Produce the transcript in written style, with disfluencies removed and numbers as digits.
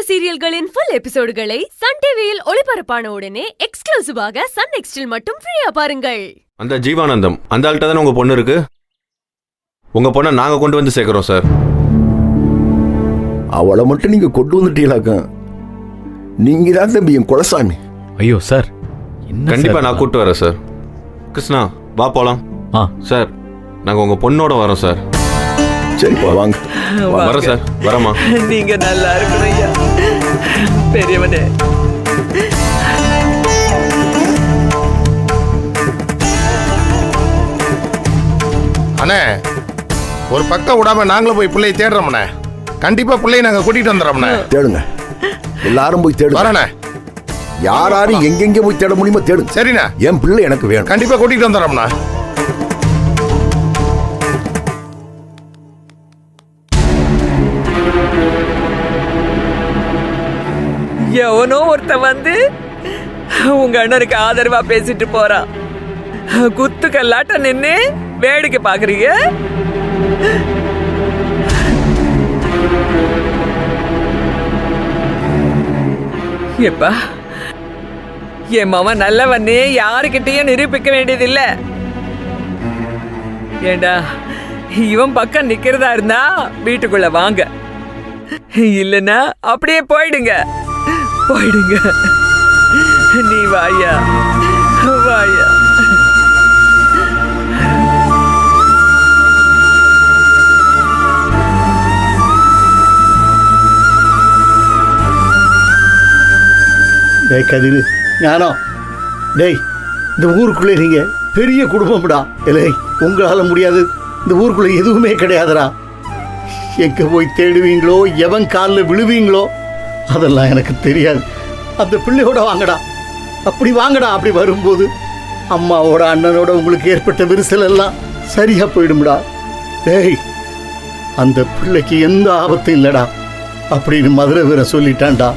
சீரியல்களின் full எபிசோடுகளை Sun டிவியில் ஒளிபரப்பான உடனே எக்ஸ்க்ளூசிவாக சன் நெக்ஸ்டில் மட்டும் ஃப்ரீயா பாருங்கள். அந்த ஜீவானந்தம் அந்த ஆள்கிட்ட தானே உங்க பொண்ணு இருக்கு. உங்க பொண்ணை நாங்க கொண்டு வந்து சேர்க்கிறோம் சார். அவளை மட்டும் நீங்க கொண்டு வந்துட்டீங்களாக்க. நீங்க தான் தம்பி என் குலசாமி. ஐயோ சார், கண்டிப்பா நான் கூப்பிட்டு வரேன் சார். கிருஷ்ணா வா போலாம். சார் நாங்க உங்க பொண்ணோட வரோம் சார். சரிப்பா வாங்க. வரேன் சார். வரமா. நீங்க நல்லா இருக்கணும் ஐயா பெரியவனே. அண்ணே ஒரு பக்கம் விடாம நாங்களும் போய் பிள்ளையை தேடுறோம்ண்ணே. கண்டிப்பா பிள்ளையை நாங்க கூட்டிட்டு வந்துடுறோம்ண்ணே. தேடுங்க, எல்லாரும் போய் தேடுங்க. வரண்ணே. யாரும் எங்கெங்க போய் தேட முடியுமோ தேடுங்க. சரிண்ணா, என் பிள்ளை எனக்கு வேணும். கண்டிப்பா கூட்டிட்டு வந்துடுறோம்ண்ணா. எவனோ ஒருத்த வந்து உங்க அண்ணனுக்கு ஆதரவா பேசிட்டு போறான். குத்து கல்லாட்ட நின்னு வேடிக்கை பாக்குறீங்க. எப்பா என் மவன் நல்லவன்னே யாருக்கிட்டையும் நிரூபிக்க வேண்டியதில்லை. ஏண்டா இவன் பக்கம் நிக்கிறதா இருந்தா வீட்டுக்குள்ள வாங்க, இல்லைன்னா அப்படியே போயிடுங்க. நீ வாயா வாயா. டேய் கதிரு, ஞானம், டேய் இந்த ஊருக்குள்ளே நீங்க பெரிய குடும்பம்டா. இல்லை உங்களால் முடியாது, இந்த ஊருக்குள்ளே எதுவுமே கிடையாதுடா. எங்கே போய் தேடுவீங்களோ, எவன் காலில் விழுவீங்களோ அதெல்லாம் எனக்கு தெரியாது. அந்த பிள்ளையோட வாங்கடா, அப்படி வாங்கடா. அப்படி வரும்போது அம்மாவோட அண்ணனோட உங்களுக்கு ஏற்பட்ட விரிசல் எல்லாம் சரியா போயிடும்டா. டேய் அந்த பிள்ளைக்கு எந்த ஆபத்தும் இல்லைடா அப்படின்னு மதுரை வீர சொல்லிட்டான்டா.